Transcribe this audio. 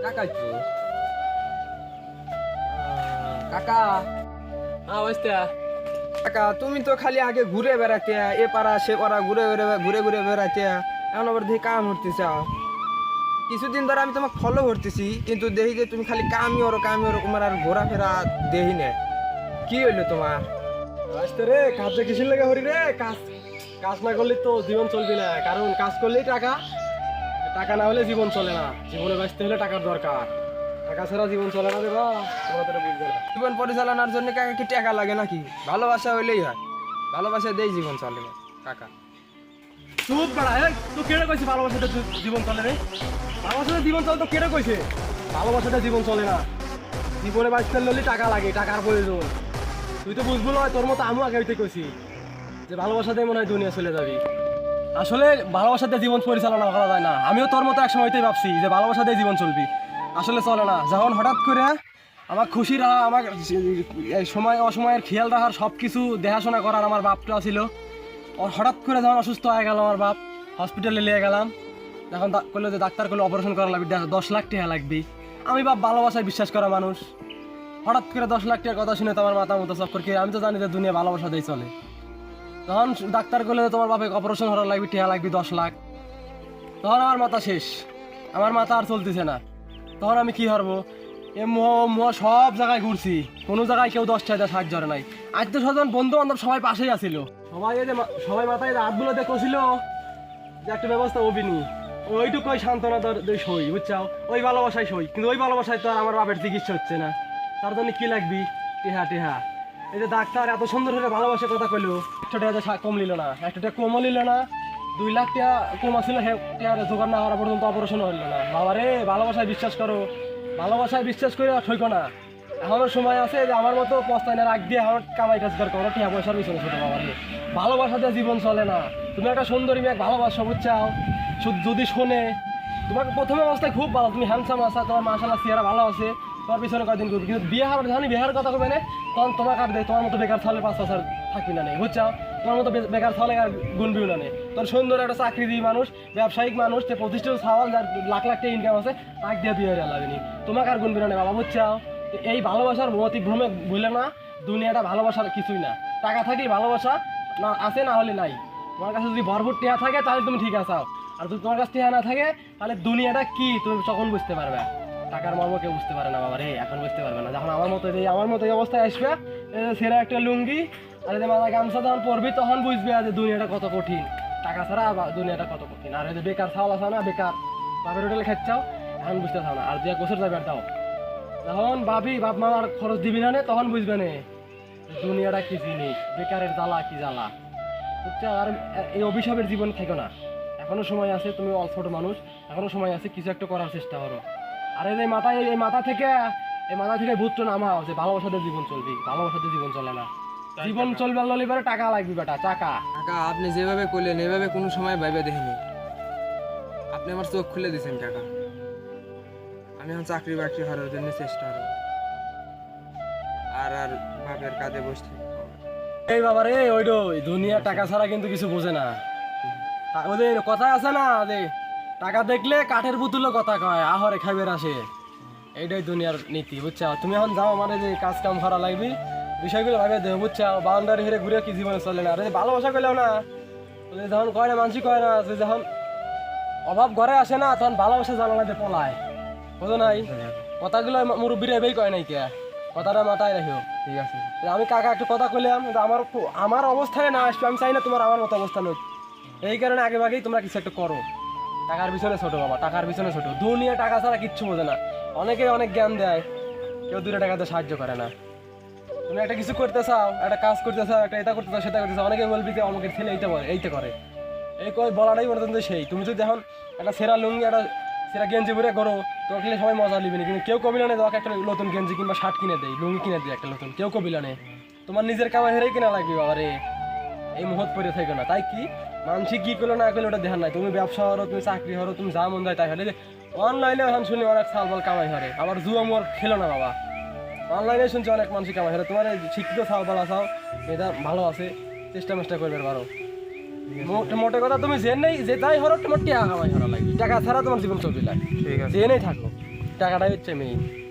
কাকাই তো কাকা। কাকা তুমি তো খালি আগে ঘুরে বেড়াতে এ পাড়া সে পাড়া ঘুরে ঘুরে ঘুরে বেড়াতে, এখন আবার দেখি কাম হতে চাও। কিছুদিন ধরে আমি তোমাকে ফলো করতেছি, কিন্তু দেখি যে তুমি খালি কামই ওরো তোমার আর ঘোরাফেরা দেখি না। কি হইলো তোমার? আসতে রে কাজ যে কিসের লেগে হরি রে, কাজ কাজ না করলে তো জীবন চলবে না। কারণ কাজ করলেই টাকা, টাকা না হলে জীবন চলে না। জীবনে বাঁচতে হলে টাকার দরকার, টাকা ছাড়া জীবন চলে না রে বা। তোমাদের বুঝবে না। জীবন পরিচালনার জন্য কাকা কি টাকা লাগে নাকি? ভালোবাসা হইলেই হয়, ভালোবাসা দেই জীবন চলে না কাকা। চুপ করা, তুই কেড়ে কইছিস ভালোবাসাতে জীবন চলে রে? ভালোবাসাতে জীবন চলে তো কেড়ে কইছে? ভালোবাসাতে জীবন চলে না। জীবনে বাঁচতে হলে টাকা লাগে, টাকার প্রয়োজন। তুই তো বুঝবো না, তোর মতো আমিও আগে হইতে কইছি যে ভালোবাসাতে মনে হয় দুনিয়া চলে যাবি। আসলে ভালোবাসাতে জীবন পরিচালনা করা যায় না। আমিও তোর মতো এক সময়তেই ভাবছি যে ভালোবাসাতে জীবন চলবি, আসলে চলে না। যখন হঠাৎ করে আমার খুশি রাখা, আমার এই সময় অসময়ের খেয়াল রাখার, সব কিছু দেখাশোনা করার আমার বাপটা ছিল। হঠাৎ করে যখন অসুস্থ হয়ে গেল আমার বাপ, হসপিটালে নিয়ে গেলাম। যখন করলো যে ডাক্তার করলে অপারেশন করা লাগবে, 10 লাখ টাকা লাগবে। আমি বাপ ভালোবাসায় বিশ্বাস করা মানুষ, হঠাৎ করে 10 লাখ টাকার কথা শুনে তো আমার মাথা মতো চক্কর খেয়ে। আমি তো জানি যে দুনিয়া ভালোবাসা দিয়ে চলে। তখন ডাক্তার করলে তোমার বাপে অপারেশন করা লাগবে, টাকা লাগবে 10 লাখ। তখন আমার মাথা শেষ, আমার মাথা আর চলতেছে না। তখন আমি কি হারবো? এ সব জায়গায় ঘুরছি, কোনো জায়গায় কেউ 10 টাকা সাহায্য করে নাই। আত্মীয় স্বজন বন্ধু বান্ধব সবাই পাশেই আছিল। সবাই এই যে সবাই মাথায় হাতগুলো দেখছিল যে একটা ব্যবস্থা অভিনি, ওইটুকু সান্ত্বনা সই, বুঝছাও? ওই ভালোবাসায় সই, কিন্তু ওই ভালোবাসায় তো আর আমার বাপের চিকিৎসা হচ্ছে না। তার জন্য কি লাগবি? টেহা টেহা। এই যে ডাক্তার এত সুন্দর করে ভালোবাসার কথা কইলো, 100 টাকা কম নিল না, 100 টাকা কমও নিল না। 2 লাখ টাকা কম আসছিল, জোগাড় না করা পর্যন্ত অপারেশন হইল না। বাবা রে, ভালোবাসায় বিশ্বাস করো, ভালোবাসায় বিশ্বাস করে ঠইক না। এখনো সময় আছে যে আমার মতো পস্তায় না রাখ দিয়ে এখন কামাই কাজগার করো, টিয়া পয়সার পিছনে ছোট। বাবা রে, ভালোবাসাতে জীবন চলে না। তুমি একটা সুন্দরী মেয়ে ভালোবাসা, বুঝছাও? যদি শোনে তোমাকে প্রথমে অবস্থায় খুব ভালো, তুমি হ্যান্ডসাম আছা, তোমার মাশাআল্লাহ চেহারা ভালো আছে, তোমার পিছনে কয়েকদিন করবি, কিন্তু বিয়ে হওয়ার জানি বিয়ের কথা কবে না, তখন তোমাকে আর দেয়। তোমার মতো বেকার ছাড়লে 5 বছর থাকবি না নেই, বুঝছাও? তোমার মতো বেকার ছাড়লে আর গুনবিও না নেই। তোর সুন্দর একটা চাকরিজীবী মানুষ, ব্যবসায়িক মানুষ, যে প্রতিষ্ঠিত ছাওয়াল, যার লাখ লাখ টাকা ইনকাম আছে, তাক দিয়ে বিয়ে হয়ে লাগেনি, তোমাকে আর গুনবি না নেই বাবা, বুঝছাও? এই ভালোবাসার মতিভ্রমে ভুলে না, দুনিয়াটা ভালোবাসার কিছুই না। টাকা থাকলে ভালোবাসা না আছে, না হলে নাই। তোমার কাছে যদি ভরপুর টেহা থাকে তাহলে তুমি ঠিক আছো, আর যদি তোমার কাছে টেহা না থাকে তাহলে দুনিয়াটা কি তুমি তখন বুঝতে পারবে। টাকার মর্ম কেউ বুঝতে পারে না বাবা রে, এখন বুঝতে পারবে না। যখন আমার মতো এই অবস্থায় আসবে, সেরা একটা লুঙ্গি আর এই মাথা গামছা যখন পরবি, তখন বুঝবে যে দুনিয়াটা কত কঠিন। টাকা ছাড়া দুনিয়াটা কত কঠিন। আর এই যে বেকার ছাওয়াল আছে না, বেকার বাপের হোটেলে খাচ্ছাও, এখন বুঝতে চাও না। আর 2 বছর যাবে আর দাও, যখন ভাবি বাপ মা আর খরচ দিবি না, তখন বুঝবে না দুনিয়াটা কি জিনিস, বেকারের জ্বালা কি জ্বালা, বুঝছো? আর এই অভিশাপের জীবন থেকো না, এখনো সময় আছে। তুমি ছোট মানুষ, এখনো সময় আছে, কিছু একটা করার চেষ্টা করো। আর এই মাথা থেকে ভূতটা নামাও যে ভালোবাসাতে জীবন চলবি। ভালোবাসাতে জীবন চলে না, জীবন চলবে ললি পরে টাকা লাগবে বেটা, টাকা। কাকা আপনি যেভাবে করলেন এভাবে কোনো সময় ভাইবে দেখিনি। আপনি আমার চোখ খুলে দিয়েছেন কাকা। আমি এখন চাকরি বাকরি করার জন্য চেষ্টা করব, আর আর বাপের কাঁধে বসতে। এই বাবা রে, ওই দুনিয়া টাকা ছাড়া কিন্তু কিছু বোঝে না। ওদের কথা আছে না যে টাকা দেখলে কাঠের পুতুলও কথা কয়, আহরে খাইবের আসে। এইটাই দুনিয়ার নীতি, বুঝছো? তুমি এখন যাও, মানে যে কাজ কাম করা লাগবে, বিষয়গুলো ভাবে দেবো, বুঝছো? বাউন্ডারি হেরে ঘুরে কি জীবনে চলে না। আর ভালোবাসা করলেও না, যখন কয় না মানুষই কয় না, যে যখন অভাব ঘরে আসে না, তখন ভালোবাসা জানালা দিয়ে পলায়, বুঝো নাই? কথাগুলো মুরব্বীরা এবেই কয় নাই কে, কথাটা মাথায় রাখিও, ঠিক আছে? আমি কাকা একটু কথা কইলাম, আমার অবস্থানে না আসবে, আমি চাই না তোমার আমার মতো অবস্থান হোক। এই কারণে আগে ভাগেই তোমরা কিছু একটা করো। টাকার পিছনে ছোট বাবা, টাকার পিছনে ছোট। দুনিয়া টাকা ছাড়া কিচ্ছু বোঝে না। অনেকে অনেক জ্ঞান দেয়, কেউ 2 টাকাতে সাহায্য করে না। তুমি একটা কিছু করতে চাও, একটা কাজ করতে চাও, একটা এটা করতে চাও, সেটা করতে চাও, অনেকে বলবি যে আমাকে ছেলে এইটা করে, এই কই বলাটাই পর্যন্ত সেই। তুমি যদি এখন একটা সেরা লুঙ্গি, একটা সেরা গেঞ্জি পরে করো, তোকে সবাই মজা নিবি না, কিন্তু কেউ কবিলা নেই তোমাকে একটা নতুন গেঞ্জি কিংবা শার্ট কিনে দেয়, লুঙ্গি কিনে দেয় একটা নতুন, কেউ কবিলা নেই। তোমার নিজের কামাই হেরেই কিনা লাগবে বাবা রে, এই মুহূর্ত পরে থাকো না। তাই কি মানসিক কি করলো না করলো ওটা ধ্যান নাই। তুমি ব্যবসা হরো, তুমি চাকরি হরো, তুমি যা মন যায় তাই হলে। অনলাইনে এখন শুনি অনেক সালবাল কামাই হরে, আবার জুয়া মোর খেলো না বাবা। অনলাইনে শুনছি অনেক মানুষ কামাই হরে। তোমার শিক্ষিত সালবাল আসাও, এটা ভালো আছে, চেষ্টা করবে পারো। মোটে কথা তুমি যে নেই যে তাই হরো, তোমার টাকা কামাই হরা লাগবে, টাকা ছাড়া তোমার জীবন চলবে না, ঠিক আছে, যে নেই থাকো। টাকাটাই হচ্ছে মেইন।